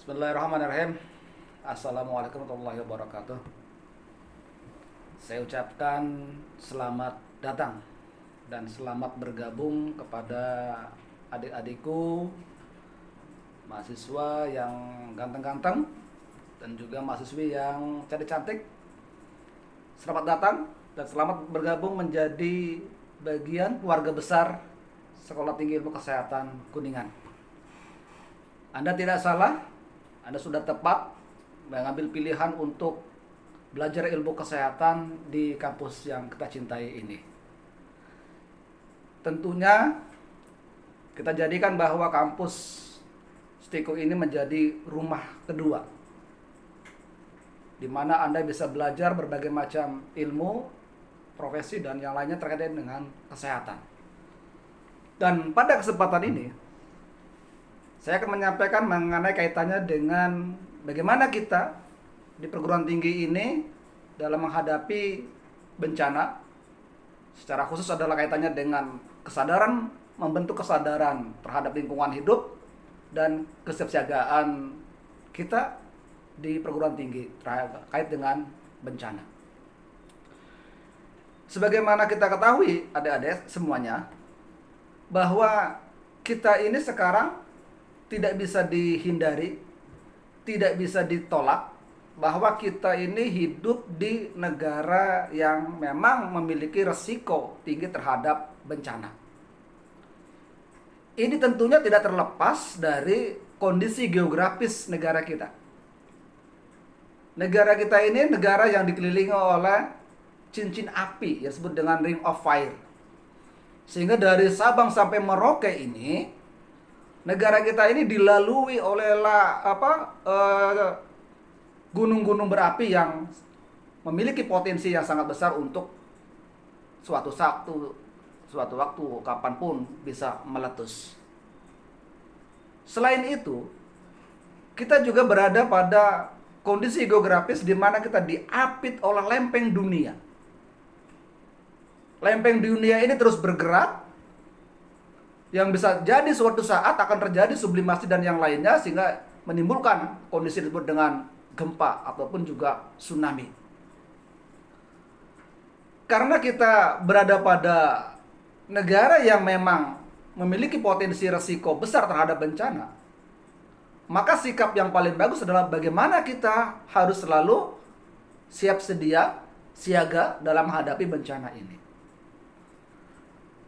Bismillahirrahmanirrahim. Assalamualaikum warahmatullahi wabarakatuh. Saya ucapkan selamat datang dan selamat bergabung kepada adik-adikku, mahasiswa yang ganteng-ganteng dan juga mahasiswi yang cantik-cantik. Selamat datang dan selamat bergabung menjadi bagian keluarga besar Sekolah Tinggi Ilmu Kesehatan Kuningan. Anda tidak salah, Anda sudah tepat mengambil pilihan untuk belajar ilmu kesehatan di kampus yang kita cintai ini. Tentunya kita jadikan bahwa kampus Stiko ini menjadi rumah kedua, di mana Anda bisa belajar berbagai macam ilmu, profesi, dan yang lainnya terkait dengan kesehatan. Dan pada kesempatan ini, saya akan menyampaikan mengenai kaitannya dengan bagaimana kita di perguruan tinggi ini dalam menghadapi bencana. Secara khusus adalah kaitannya dengan kesadaran, membentuk kesadaran terhadap lingkungan hidup dan kesiapsiagaan kita di perguruan tinggi terkait dengan bencana. Sebagaimana kita ketahui adik-adik semuanya, bahwa kita ini sekarang tidak bisa dihindari, tidak bisa ditolak bahwa kita ini hidup di negara yang memang memiliki resiko tinggi terhadap bencana. Ini tentunya tidak terlepas dari kondisi geografis negara kita. Negara kita ini negara yang dikelilingi oleh cincin api yang disebut dengan Ring of Fire. Sehingga dari Sabang sampai Merauke ini, negara kita ini dilalui oleh gunung-gunung berapi yang memiliki potensi yang sangat besar untuk suatu waktu kapanpun bisa meletus. Selain itu, kita juga berada pada kondisi geografis di mana kita diapit oleh lempeng dunia. Lempeng dunia ini terus bergerak, yang bisa jadi suatu saat akan terjadi sublimasi dan yang lainnya, sehingga menimbulkan kondisi disebut dengan gempa ataupun juga tsunami. Karena kita berada pada negara yang memang memiliki potensi resiko besar terhadap bencana, maka sikap yang paling bagus adalah bagaimana kita harus selalu siap sedia, siaga dalam menghadapi bencana ini.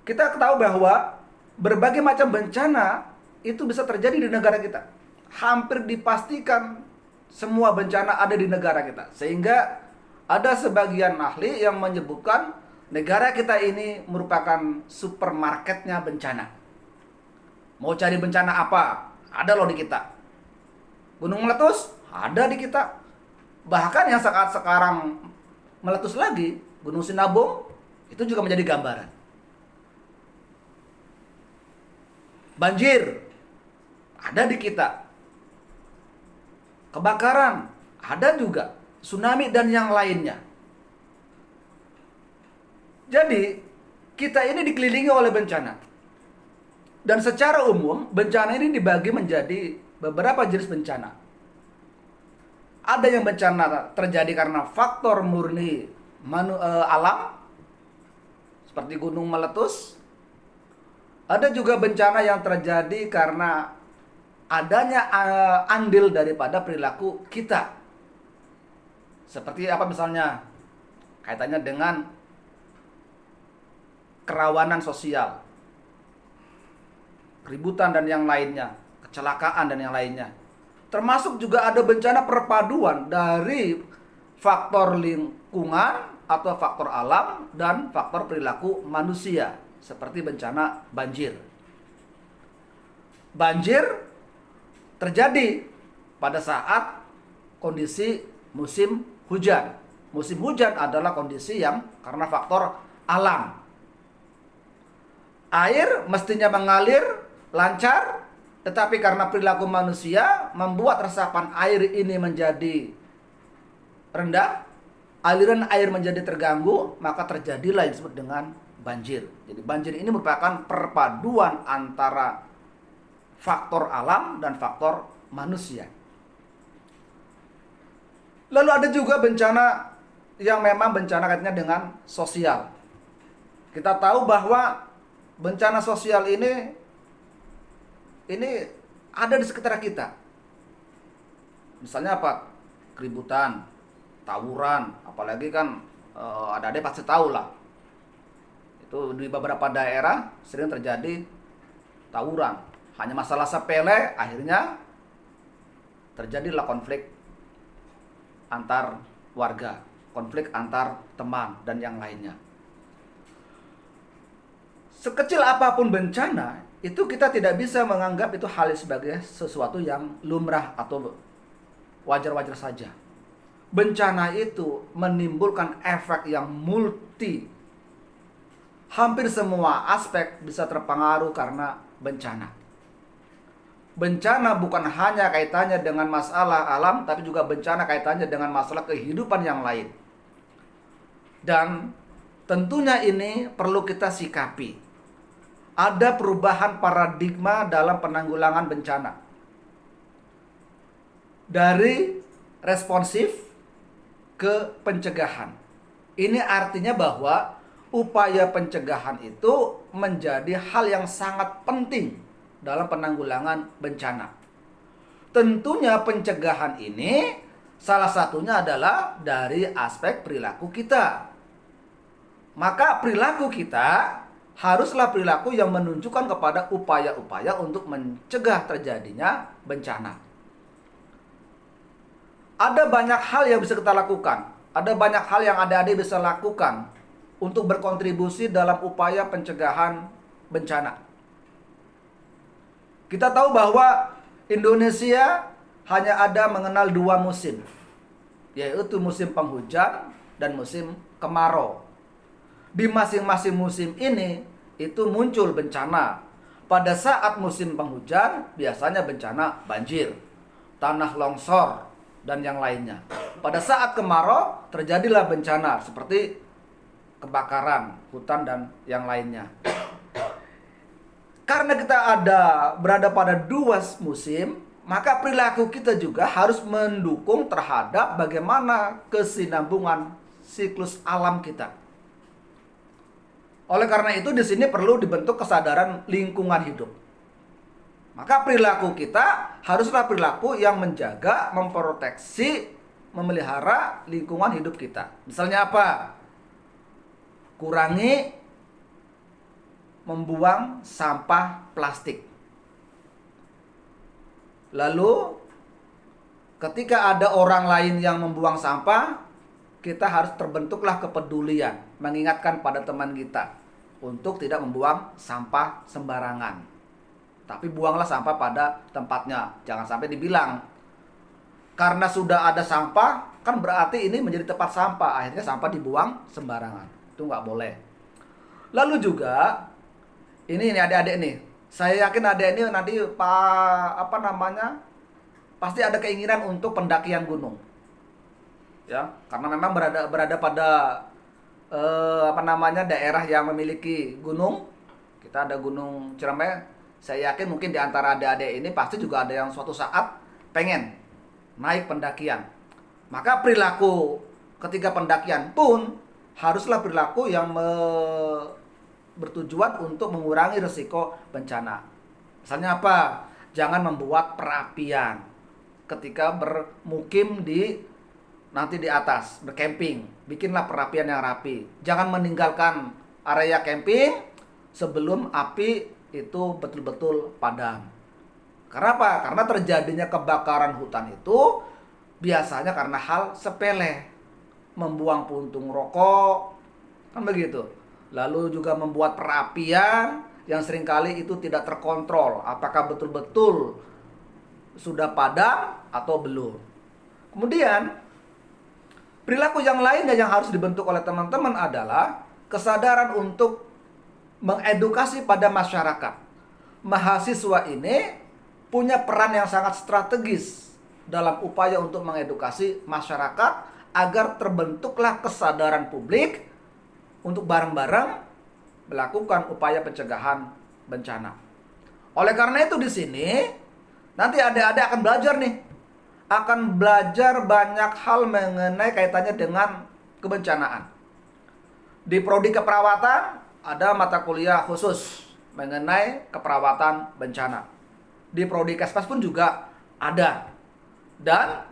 Kita tahu bahwa berbagai macam bencana itu bisa terjadi di negara kita. Hampir dipastikan semua bencana ada di negara kita. Sehingga ada sebagian ahli yang menyebutkan negara kita ini merupakan supermarketnya bencana. Mau cari bencana apa? Ada loh di kita. Gunung meletus? Ada di kita. Bahkan yang saat sekarang meletus lagi, Gunung Sinabung, itu juga menjadi gambaran. Banjir ada di kita, kebakaran ada juga, tsunami dan yang lainnya. Jadi kita ini dikelilingi oleh bencana, dan secara umum bencana ini dibagi menjadi beberapa jenis bencana. Ada yang bencana terjadi karena faktor murni alam, seperti gunung meletus. Ada juga bencana yang terjadi karena adanya andil daripada perilaku kita. Seperti apa misalnya? Kaitannya dengan kerawanan sosial, keributan dan yang lainnya, kecelakaan dan yang lainnya. Termasuk juga ada bencana perpaduan dari faktor lingkungan atau faktor alam dan faktor perilaku manusia. Seperti bencana banjir. Banjir terjadi pada saat kondisi musim hujan. Musim hujan adalah kondisi yang karena faktor alam. Air mestinya mengalir lancar, tetapi karena perilaku manusia membuat resapan air ini menjadi rendah, aliran air menjadi terganggu, maka terjadilah yang disebut dengan banjir. Jadi banjir ini merupakan perpaduan antara faktor alam dan faktor manusia. Lalu ada juga bencana yang memang bencana kaitannya dengan sosial. Kita tahu bahwa bencana sosial ini ada di sekitar kita. Misalnya apa? Keributan, tawuran, apalagi kan adik-adik pasti tahu lah. Itu di beberapa daerah sering terjadi tawuran. Hanya masalah sepele, akhirnya terjadilah konflik antar warga, konflik antar teman dan yang lainnya. Sekecil apapun bencana, itu kita tidak bisa menganggap itu hal sebagai sesuatu yang lumrah atau wajar-wajar saja. Bencana itu menimbulkan efek yang multi. Hampir semua aspek bisa terpengaruh karena bencana. Bencana bukan hanya kaitannya dengan masalah alam, tapi juga bencana kaitannya dengan masalah kehidupan yang lain. Dan tentunya ini perlu kita sikapi. Ada perubahan paradigma dalam penanggulangan bencana. Dari responsif ke pencegahan. Ini artinya bahwa upaya pencegahan itu menjadi hal yang sangat penting dalam penanggulangan bencana. Tentunya pencegahan ini salah satunya adalah dari aspek perilaku kita. Maka perilaku kita haruslah perilaku yang menunjukkan kepada upaya-upaya untuk mencegah terjadinya bencana. Ada banyak hal yang bisa kita lakukan. Ada banyak hal yang adik-adik bisa lakukan untuk berkontribusi dalam upaya pencegahan bencana. Kita tahu bahwa Indonesia hanya ada mengenal 2 musim, yaitu musim penghujan dan musim kemarau. Di masing-masing musim ini itu muncul bencana. Pada saat musim penghujan biasanya bencana banjir, tanah longsor, dan yang lainnya. Pada saat kemarau terjadilah bencana seperti kebakaran hutan dan yang lainnya. Karena kita berada pada 2 musim, maka perilaku kita juga harus mendukung terhadap bagaimana kesinambungan siklus alam kita. Oleh karena itu di sini perlu dibentuk kesadaran lingkungan hidup. Maka perilaku kita haruslah perilaku yang menjaga, memproteksi, memelihara lingkungan hidup kita. Misalnya apa? Kurangi membuang sampah plastik. Lalu ketika ada orang lain yang membuang sampah, kita harus terbentuklah kepedulian, mengingatkan pada teman kita untuk tidak membuang sampah sembarangan. Tapi buanglah sampah pada tempatnya. Jangan sampai dibilang karena sudah ada sampah, kan berarti ini menjadi tempat sampah. Akhirnya sampah dibuang sembarangan. Itu nggak boleh. Lalu juga ini adik-adik nih. Saya yakin adik ini nanti pasti ada keinginan untuk pendakian gunung. Ya, karena memang berada pada daerah yang memiliki gunung. Kita ada Gunung Ciremai. Saya yakin mungkin di antara adik-adik ini pasti juga ada yang suatu saat pengen naik pendakian. Maka perilaku ketika pendakian pun haruslah perilaku yang bertujuan untuk mengurangi risiko bencana. Misalnya apa? Jangan membuat perapian ketika bermukim nanti di atas, bercamping. Bikinlah perapian yang rapi. Jangan meninggalkan area camping sebelum api itu betul-betul padam. Karena apa? Karena terjadinya kebakaran hutan itu biasanya karena hal sepele. Membuang puntung rokok, kan begitu. Lalu juga membuat perapian yang seringkali itu tidak terkontrol. Apakah betul-betul sudah padam atau belum. Kemudian perilaku yang lainnya yang harus dibentuk oleh teman-teman adalah kesadaran untuk mengedukasi pada masyarakat. Mahasiswa ini punya peran yang sangat strategis dalam upaya untuk mengedukasi masyarakat agar terbentuklah kesadaran publik untuk bareng-bareng melakukan upaya pencegahan bencana. Oleh karena itu di sini nanti adik-adik akan belajar nih. akan belajar banyak hal mengenai kaitannya dengan kebencanaan. Di prodi keperawatan ada mata kuliah khusus mengenai keperawatan bencana. Di prodi Kesmas pun juga ada. Dan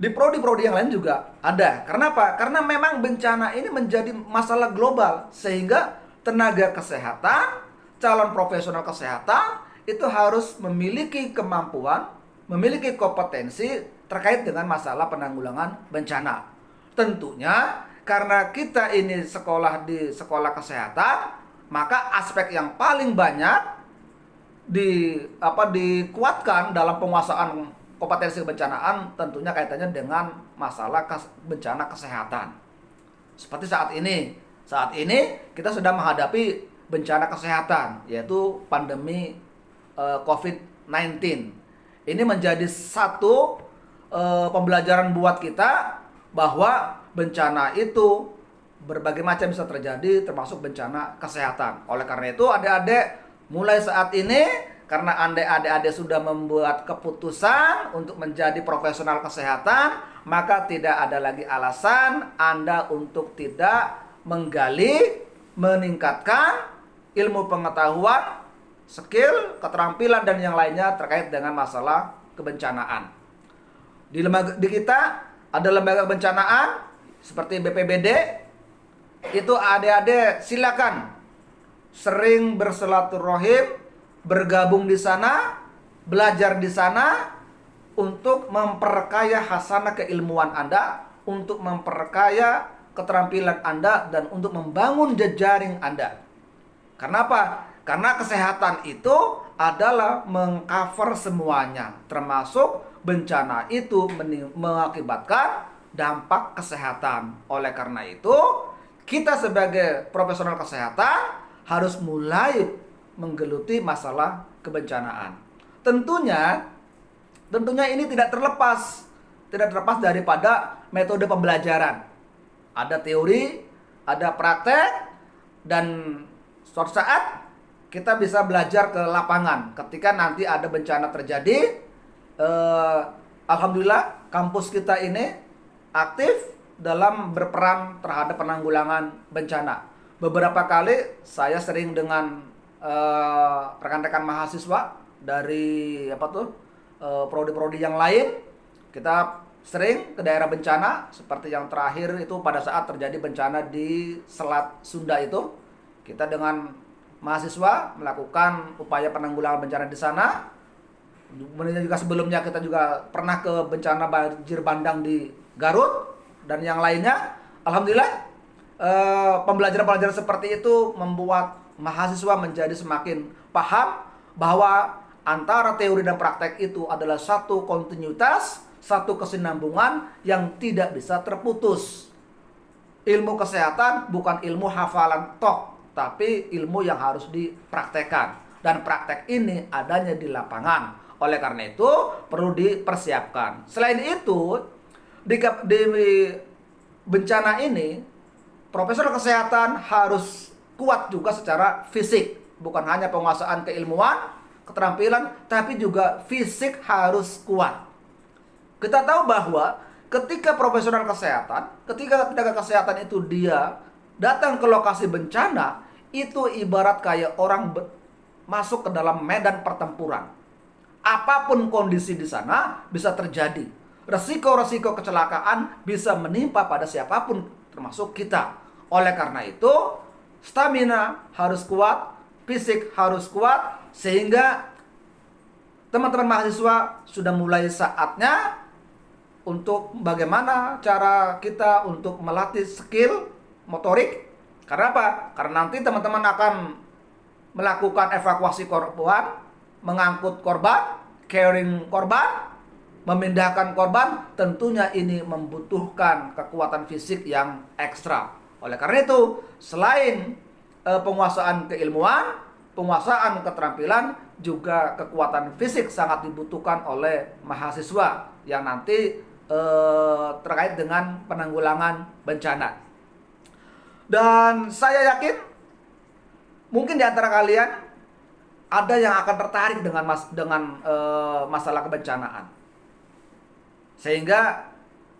di prodi-prodi yang lain juga ada. Kenapa? Karena memang bencana ini menjadi masalah global, sehingga tenaga kesehatan, calon profesional kesehatan itu harus memiliki kemampuan, memiliki kompetensi terkait dengan masalah penanggulangan bencana. Tentunya karena kita ini sekolah di sekolah kesehatan, maka aspek yang paling banyak dikuatkan dalam penguasaan kompetensi kebencanaan tentunya kaitannya dengan masalah bencana kesehatan. Seperti saat ini. Saat ini kita sedang menghadapi bencana kesehatan, yaitu pandemi COVID-19. Ini menjadi satu pembelajaran buat kita bahwa bencana itu berbagai macam bisa terjadi, termasuk bencana kesehatan. Oleh karena itu, adik-adik mulai saat ini, karena adik-adik sudah membuat keputusan untuk menjadi profesional kesehatan, maka tidak ada lagi alasan Anda untuk tidak menggali, meningkatkan ilmu pengetahuan, skill, keterampilan, dan yang lainnya terkait dengan masalah kebencanaan. Di kita ada lembaga kebencanaan seperti BPBD. Itu adik-adik silakan sering bersilaturahim, bergabung di sana, belajar di sana untuk memperkaya hasanah keilmuan Anda, untuk memperkaya keterampilan Anda, dan untuk membangun jejaring Anda. Kenapa? Karena kesehatan itu adalah mengcover semuanya, termasuk bencana itu mengakibatkan dampak kesehatan. Oleh karena itu, kita sebagai profesional kesehatan harus mulai menggeluti masalah kebencanaan. Tentunya ini tidak terlepas daripada metode pembelajaran. Ada teori, ada praktek, dan suatu saat kita bisa belajar ke lapangan. Ketika nanti ada bencana terjadi, alhamdulillah kampus kita ini aktif dalam berperan terhadap penanggulangan bencana. Beberapa kali saya sering dengan rekan-rekan mahasiswa dari prodi-prodi yang lain, kita sering ke daerah bencana. Seperti yang terakhir itu pada saat terjadi bencana di Selat Sunda itu, kita dengan mahasiswa melakukan upaya penanggulangan bencana di sana. Kemudian juga sebelumnya kita juga pernah ke bencana banjir bandang di Garut dan yang lainnya. Alhamdulillah pembelajaran-pembelajaran seperti itu membuat mahasiswa menjadi semakin paham bahwa antara teori dan praktek itu adalah satu kontinuitas, satu kesinambungan yang tidak bisa terputus. Ilmu kesehatan bukan ilmu hafalan tok, tapi ilmu yang harus dipraktekkan. Dan praktek ini adanya di lapangan. Oleh karena itu perlu dipersiapkan. Selain itu, di bencana ini, profesional kesehatan harus kuat juga secara fisik. Bukan hanya penguasaan keilmuan, keterampilan, tapi juga fisik harus kuat. Kita tahu bahwa ketika profesional kesehatan, ketika tenaga kesehatan itu dia datang ke lokasi bencana, itu ibarat kayak orang masuk ke dalam medan pertempuran. Apapun kondisi di sana bisa terjadi. Resiko-resiko kecelakaan bisa menimpa pada siapapun, termasuk kita. Oleh karena itu, stamina harus kuat, fisik harus kuat, sehingga teman-teman mahasiswa sudah mulai saatnya untuk bagaimana cara kita untuk melatih skill motorik. Karena apa? Karena nanti teman-teman akan melakukan evakuasi korban, mengangkut korban, carrying korban, memindahkan korban. Tentunya ini membutuhkan kekuatan fisik yang ekstra. Oleh karena itu, selain penguasaan keilmuan, penguasaan keterampilan, juga kekuatan fisik sangat dibutuhkan oleh mahasiswa yang nanti terkait dengan penanggulangan bencana. Dan saya yakin mungkin di antara kalian ada yang akan tertarik dengan masalah kebencanaan. Sehingga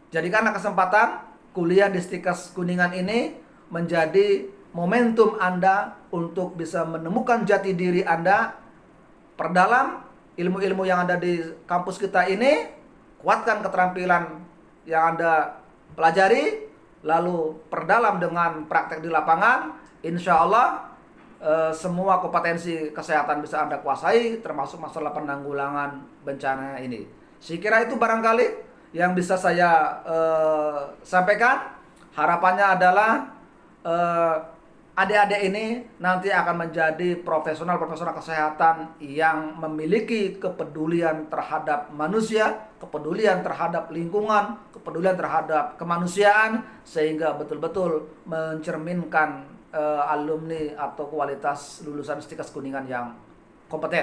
jadikanlah kesempatan kuliah di Stikes Kuningan ini menjadi momentum Anda untuk bisa menemukan jati diri Anda, perdalam ilmu-ilmu yang ada di kampus kita ini, kuatkan keterampilan yang Anda pelajari, lalu perdalam dengan praktek di lapangan. Insya Allah semua kompetensi kesehatan bisa Anda kuasai, termasuk masalah penanggulangan bencana ini. Saya kira itu barangkali yang bisa saya sampaikan. Harapannya adalah adik-adik ini nanti akan menjadi profesional-profesional kesehatan yang memiliki kepedulian terhadap manusia, kepedulian terhadap lingkungan, kepedulian terhadap kemanusiaan, sehingga betul-betul mencerminkan alumni atau kualitas lulusan Stikes Kuningan yang kompeten.